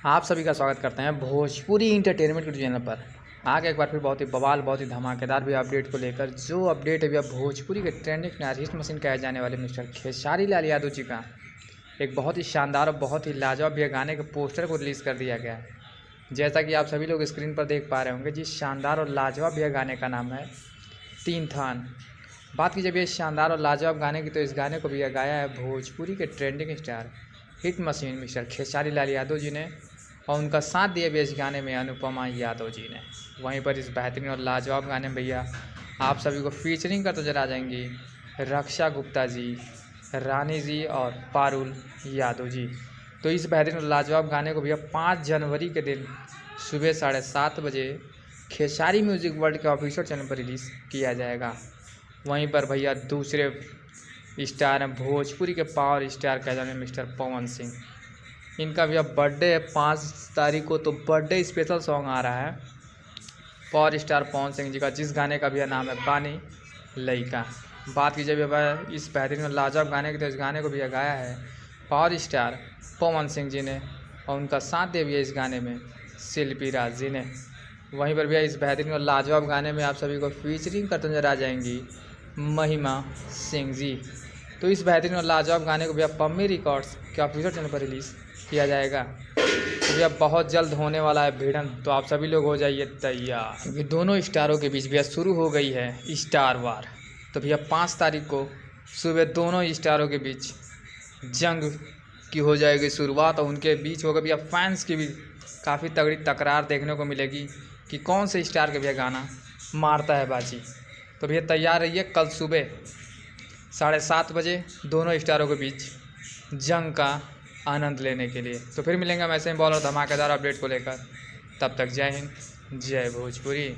आप सभी का स्वागत करते हैं भोजपुरी इंटरटेनमेंट के चैनल पर। आगे एक बार फिर बहुत ही बवाल बहुत ही धमाकेदार भी अपडेट को लेकर जो अपडेट है भैया भोजपुरी के ट्रेंडिंग हिट मशीन कहे जाने वाले मिस्टर खेसारी लाल यादव जी का एक बहुत ही शानदार और बहुत ही लाजवाब भैया गाने के पोस्टर को रिलीज़ कर दिया गया है। जैसा कि आप सभी लोग स्क्रीन पर देख पा रहे होंगे, जिस शानदार और लाजवाब भैया गाने का नाम है तीन थान। बात की जब ये शानदार और लाजवाब गाने की, तो इस गाने को भैया गाया है भोजपुरी के trending star hit machine mister Khesari Lal Yadav ji ने, और उनका साथ दिया भी इस गाने में अनुपमा यादव जी ने। वहीं पर इस बेहतरीन और लाजवाब गाने में भैया आप सभी को फीचरिंग कर तो नजर आ जाएंगी रक्षा गुप्ता जी, रानी जी और पारुल यादव जी। तो इस बेहतरीन और लाजवाब गाने को भैया 5 जनवरी के दिन सुबह 7:30 बजे खेसारी म्यूजिक वर्ल्ड के ऑफिशियल चैनल पर रिलीज़ किया जाएगा। वहीं पर भैया दूसरे स्टार हैं भोजपुरी के पावर स्टार कहे जाने मिस्टर पवन सिंह। इनका भैया बर्थडे है 5 तारीख को, तो बर्थडे स्पेशल सॉन्ग आ रहा है पावर स्टार पवन सिंह जी का, जिस गाने का भैया नाम है बानी लइका। बात की जब भैया इस बेहतरीन और लाजवाब गाने की, तो इस गाने को भैया गाया है पावर स्टार पवन सिंह जी ने, और उनका साथ दिया भैया इस गाने में शिल्पी राज जी ने। वहीं पर भैया इस बेहतरीन और लाजवाब गाने में आप सभी को फीचरिंग करते नजर आ जाएंगी महिमा सिंह जी। तो इस बेहतरीन और लाजवाब गाने को भैया पम्मी रिकॉर्ड्स के ऑफिशियल चैनल पर रिलीज़ किया जाएगा। तो भैया बहुत जल्द होने वाला है भिड़न, तो आप सभी लोग हो जाइए तैयार, क्योंकि दोनों स्टारों के बीच भैया शुरू हो गई है स्टार वार। तो भैया 5 तारीख को सुबह दोनों स्टारों के बीच जंग की हो जाएगी शुरुआत, और उनके बीच होगा भैया फैंस की भी काफ़ी तगड़ी तकरार देखने को मिलेगी कि कौन से स्टार के भैया गाना मारता है बाजी। तो भैया तैयार रहिए कल सुबह 7:30 बजे दोनों स्टारों के बीच जंग का आनंद लेने के लिए। तो फिर मिलेंगे हम ऐसे ही बॉल और धमाकेदार अपडेट को लेकर। तब तक जय हिंद, जय भोजपुरी।